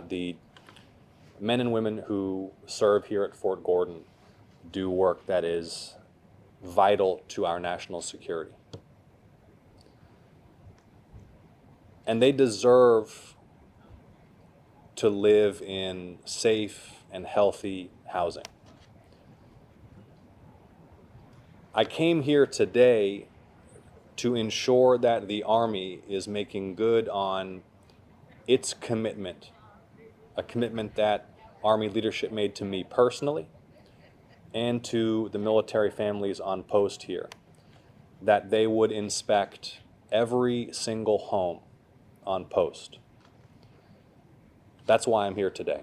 The men and women who serve here at Fort Gordon do work that is vital to our national security. And they deserve to live in safe and healthy housing. I came here today to ensure that the Army is making good on its commitment, a commitment that Army leadership made to me personally and to the military families on post here, that they would inspect every single home on post. That's why I'm here today.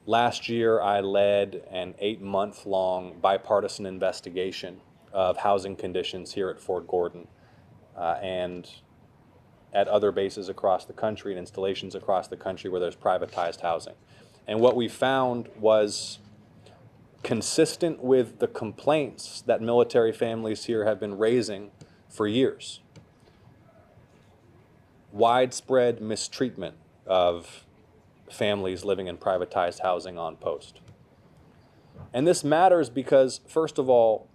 Last year, I led an 8-month-long bipartisan investigation of housing conditions here at Fort Gordon and at other bases across the country and installations across the country where there's privatized housing. And what we found was consistent with the complaints that military families here have been raising for years. Widespread mistreatment of families living in privatized housing on post. And this matters because, first of all,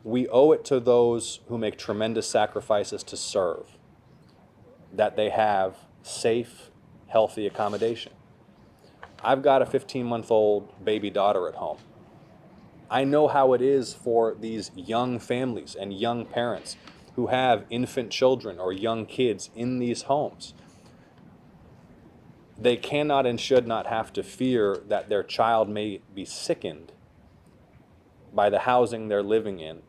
we owe it to those who make tremendous sacrifices to serve that they have safe, healthy accommodation. I've got a 15-month-old baby daughter at home. I know how it is for these young families and young parents who have infant children or young kids in these homes. They cannot and should not have to fear that their child may be sickened by the housing they're living in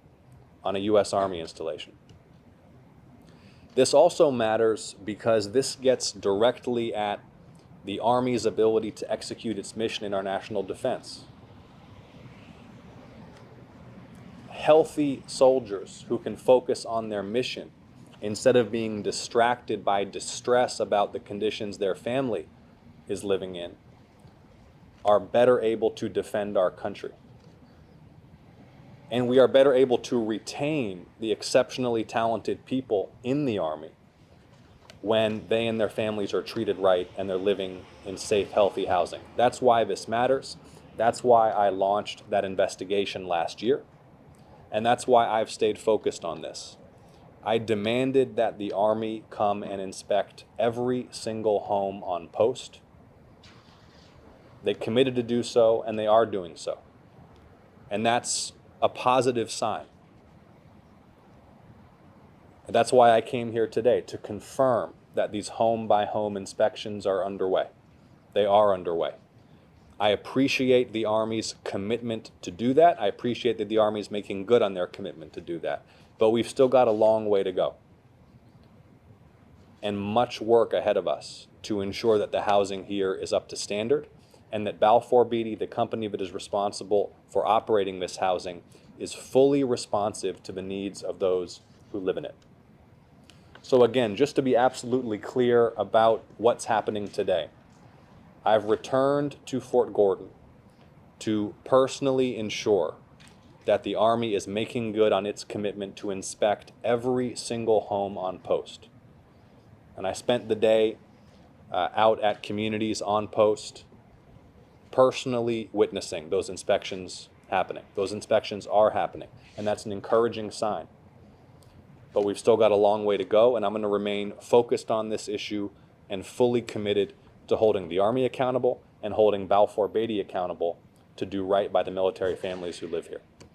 on a U.S. Army installation. This also matters because this gets directly at the Army's ability to execute its mission in our national defense. Healthy soldiers who can focus on their mission instead of being distracted by distress about the conditions their family is living in are better able to defend our country. And we are better able to retain the exceptionally talented people in the Army when they and their families are treated right and they're living in safe, healthy housing. That's why this matters. That's why I launched that investigation last year. And that's why I've stayed focused on this. I demanded that the Army come and inspect every single home on post. They committed to do so, and they are doing so. And that's a positive sign. And that's why I came here today, to confirm that these home-by-home inspections are underway. They are underway. I appreciate the Army's commitment to do that. I appreciate that the Army is making good on their commitment to do that. But we've still got a long way to go and much work ahead of us to ensure that the housing here is up to standard and that Balfour Beatty, the company that is responsible for operating this housing, is fully responsive to the needs of those who live in it. So again, just to be absolutely clear about what's happening today, I've returned to Fort Gordon to personally ensure that the Army is making good on its commitment to inspect every single home on post. And I spent the day out at communities on post, personally witnessing those inspections happening. Those inspections are happening, and that's an encouraging sign. But we've still got a long way to go, and I'm going to remain focused on this issue and fully committed to holding the Army accountable and holding Balfour Beatty accountable to do right by the military families who live here.